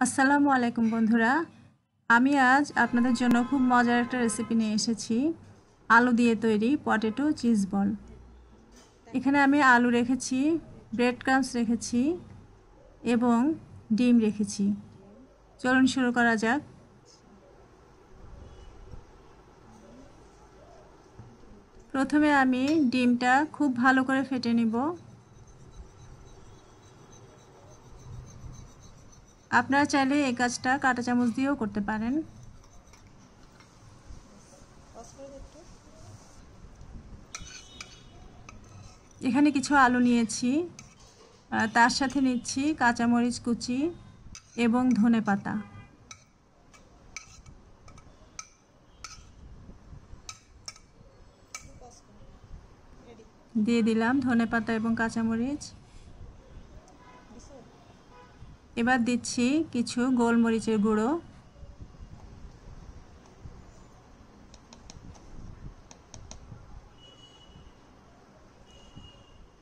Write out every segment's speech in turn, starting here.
আসসালামু আলাইকুম বন্ধুরা, আমি আজ আপনাদের জন্য খুব মজার একটা রেসিপি নিয়ে এসেছি। আলু দিয়ে তৈরি পটেটো চিজ বল। এখানে আমি আলু রেখেছি, ব্রেড ক্রাম্বস রেখেছি এবং ডিম রেখেছি। চলুন শুরু করা যাক। প্রথমে আমি ডিমটা খুব ভালো করে ফেটে নিব। আপনারা চাইলে এই কাজটা কাঁটা চামচ দিয়েও করতে পারেন। এখানে কিছু আলু নিয়েছি, তার সাথে নিচ্ছি কাঁচামরিচ কুচি এবং ধনেপাতা। দিয়ে দিলাম ধনেপাতা এবং কাঁচামরিচ। এবার দিচ্ছি কিছু গোলমরিচের গুঁড়ো,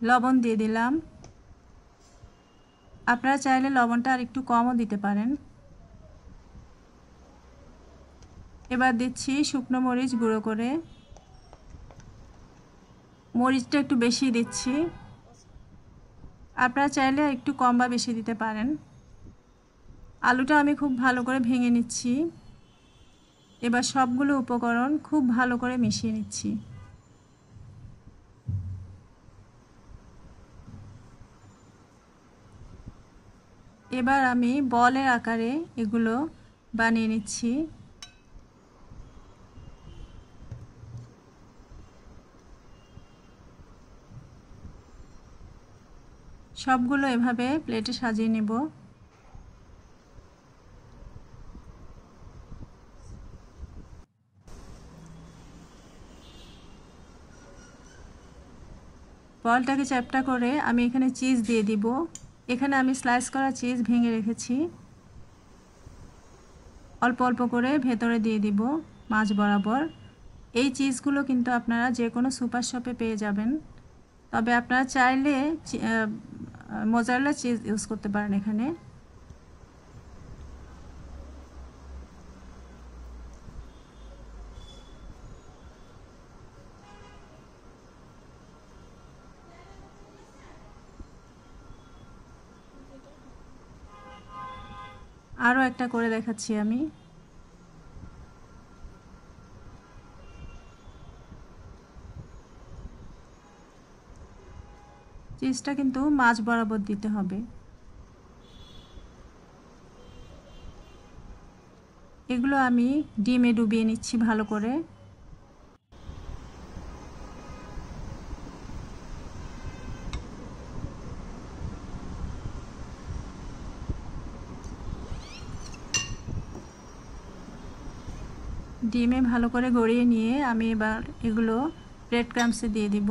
লবণ দিয়ে দিলাম। আপনারা চাইলে লবণটা আর একটু কমও দিতে পারেন। এবার দিচ্ছি শুকনো মরিচ গুঁড়ো করে, মরিচটা একটু বেশি দিচ্ছি, আপনারা চাইলে একটু কম বা বেশি দিতে পারেন। আলুটা আমি খুব ভালো করে ভেঙে নিচ্ছি। এবার সবগুলো উপকরণ খুব ভালো করে মিশিয়ে নিচ্ছি। এবার আমি বলের আকারে এগুলো বানিয়ে নিচ্ছি। সবগুলো এভাবে প্লেটে সাজিয়ে নেব। বলটাকে চ্যাপ্টা করে আমি এখানে চিজ দিয়ে দিব। এখানে আমি স্লাইস করা চিজ ভেঙে রেখেছি, অল্প অল্প করে ভেতরে দিয়ে দিব মাঝ বরাবর। এই চিজগুলো কিন্তু আপনারা যে কোনো সুপার শপে পেয়ে যাবেন, তবে আপনারা চাইলে মোজারেলা চিজ ইউজ করতে পারেন। এখানে আরও একটা করে দেখাচ্ছি আমি। চিজটা কিন্তু মাঝ বরাবর দিতে হবে। এগুলো আমি ডিমে ডুবিয়ে নিচ্ছি ভালো করে। ডিমে ভালো করে গড়িয়ে নিয়ে আমি এবার এগুলো ব্রেড ক্রাম্বসে দিয়ে দিব।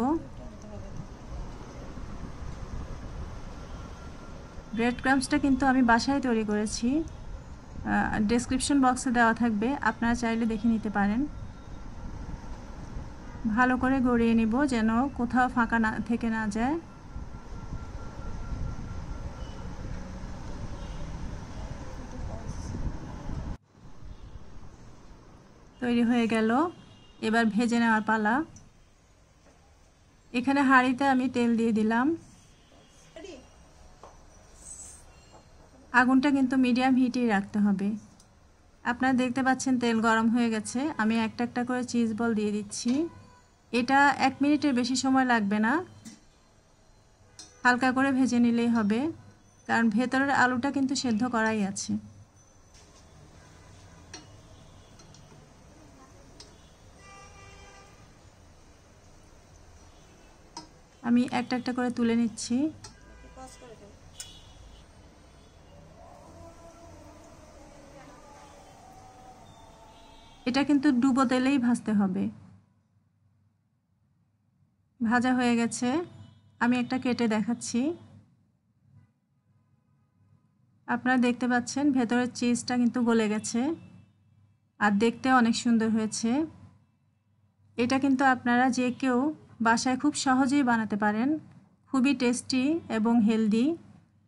ব্রেড ক্রাম্বসটা কিন্তু আমি বাসায় তৈরি করেছি, ডেসক্রিপশন বক্সে দেওয়া থাকবে, আপনারা চাইলে দেখে নিতে পারেন। ভালো করে গড়িয়ে নিব যেন কোথাও ফাঁকা না থেকে না যায়। তৈরি হয়ে গেল। এবার ভেজে নেওয়ার পালা। এখানে হাঁড়িতে আমি তেল দিয়ে দিলাম। আগুনটা কিন্তু মিডিয়াম হিটেই রাখতে হবে। আপনারা দেখতে পাচ্ছেন তেল গরম হয়ে গেছে। আমি একটা একটা করে চিজ বল দিয়ে দিচ্ছি। এটা 1 মিনিটের বেশি সময় লাগবে না, হালকা করে ভেজে নিলেই হবে, কারণ ভেতরের আলুটা কিন্তু সেদ্ধ করাই আছে। আমি একটা একটা করে তুলে নিচ্ছি। এটা কিন্তু ডুবো তেলেই ভাজতে হবে। ভাজা হয়ে গেছে, আমি একটা কেটে দেখাচ্ছি। আপনারা দেখতে পাচ্ছেন ভেতরের চিজটা কিন্তু গলে গেছে আর দেখতে অনেক সুন্দর হয়েছে। এটা কিন্তু আপনারা যে কেউ বাসায় খুব সহজেই বানাতে পারেন। খুবই টেস্টি এবং হেলদি,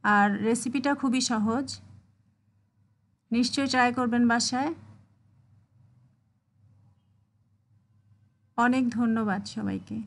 আর রেসিপিটা খুবই সহজ। নিশ্চয়ই ট্রাই করবেন বাসায়। অনেক ধন্যবাদ সবাইকে।